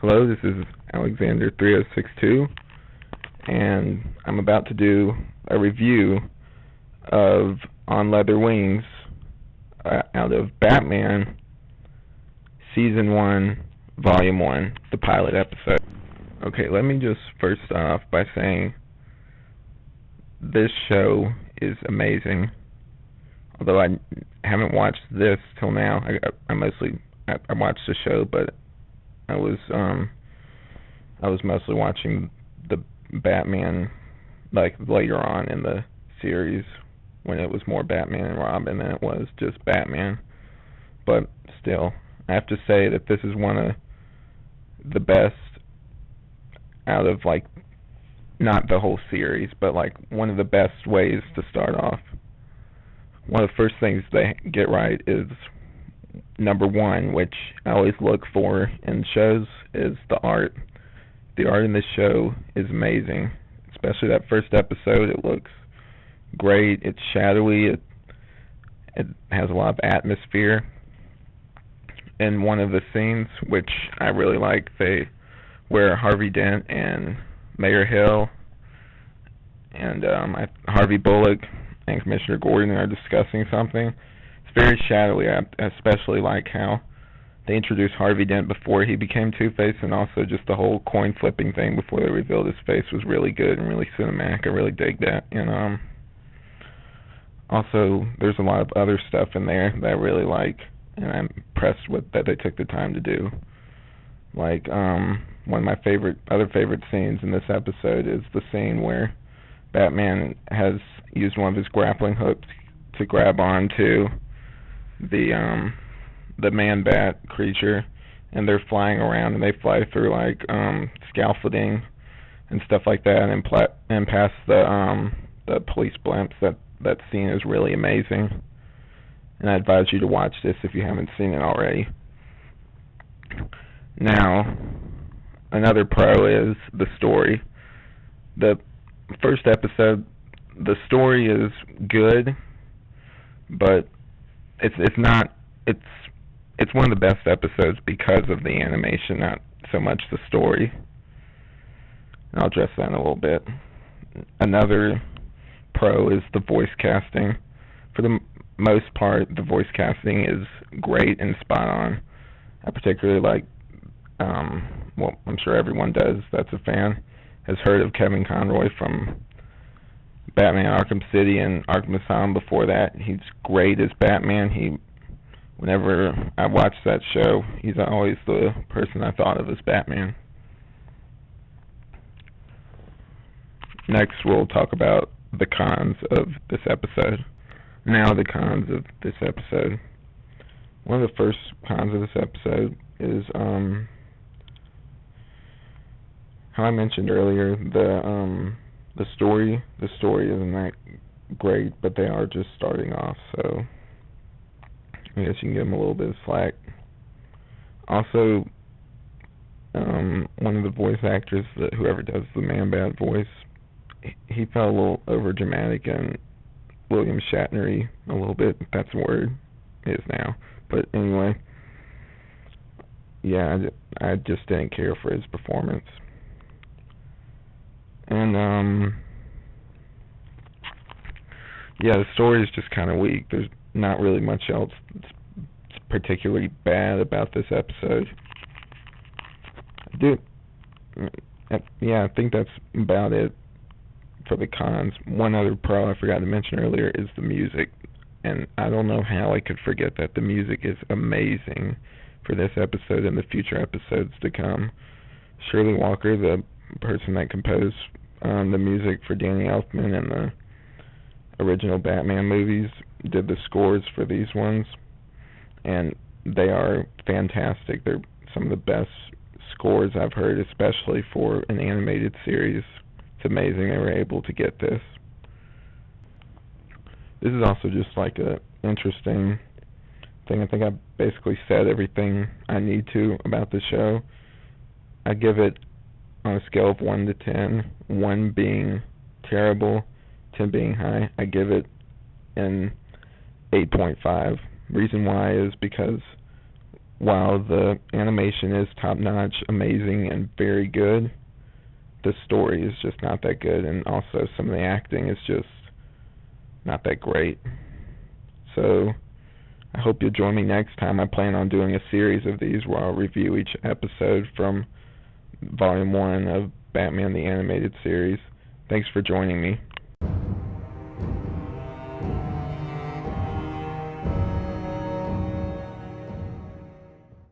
Hello, this is Alexander3062, and I'm about to do a review of On Leather Wings out of Batman Season 1, Volume 1, the pilot episode. Okay, let me just first start off by saying this show is amazing. Although I haven't watched this till now, I watched the show, but I was mostly watching the Batman like later on in the series when it was more Batman and Robin than it was just Batman. But still, I have to say that this is one of the best out of, like, not the whole series, but like one of the best ways to start off. One of the first things they get right is number one, which I always look for in shows, is the art. The art in this show is amazing, especially that first episode. It looks great. It's shadowy. It has a lot of atmosphere. And one of the scenes, which I really like, where Harvey Dent and Mayor Hill and Harvey Bullock and Commissioner Gordon are discussing something. It's very shadowy. I especially like how they introduced Harvey Dent before he became Two-Face, and also just the whole coin flipping thing before they revealed his face was really good and really cinematic. I really dig that. And also there's a lot of other stuff in there that I really like, and I'm impressed with that they took the time to do. Like one of my other favorite scenes in this episode is the scene where Batman has used one of his grappling hooks to grab onto the Man-Bat creature, and they're flying around, and they fly through like scaffolding and stuff like that, and past the police blimps. That scene is really amazing, and I advise you to watch this if you haven't seen it already. Now, another pro is the story. The first episode, the story is good, but it's one of the best episodes because of the animation, not so much the story. And I'll address that in a little bit. Another pro is the voice casting. For the most part, the voice casting is great and spot on. I particularly like, well, I'm sure everyone does that's a fan, has heard of Kevin Conroy from Batman Arkham City and Arkham Asylum before that. He's great as Batman. Whenever I watch that show, he's always the person I thought of as Batman. Next, we'll talk about the cons of this episode. Now, the cons of this episode. One of the first cons of this episode is, how I mentioned earlier, the story. The story isn't that great, but they are just starting off, so I guess you can give them a little bit of slack. Also, one of the voice actors, whoever does the Man-Bat voice, he felt a little over dramatic and William Shatnery a little bit, if that's a word. It is now. But anyway, yeah, I just didn't care for his performance. And yeah, the story is just kind of weak. There's not really much else that's particularly bad about this episode. I think that's about it for the cons. One other pro I forgot to mention earlier is the music, and I don't know how I could forget that. The music is amazing for this episode and the future episodes to come. Shirley Walker, the person that composed the music for Danny Elfman and the original Batman movies, did the scores for these ones, and they are fantastic. They're some of the best scores I've heard, especially for an animated series. It's amazing they were able to get this. This is also just like a interesting thing. I think I basically said everything I need to about the show. I give it on a scale of 1 to 10, 1 being terrible, 10 being high. I give it an 8.5. Reason why is because while the animation is top-notch, amazing, and very good, the story is just not that good, and also some of the acting is just not that great. So I hope you'll join me next time. I plan on doing a series of these where I'll review each episode from Volume 1 of Batman the Animated Series. Thanks for joining me.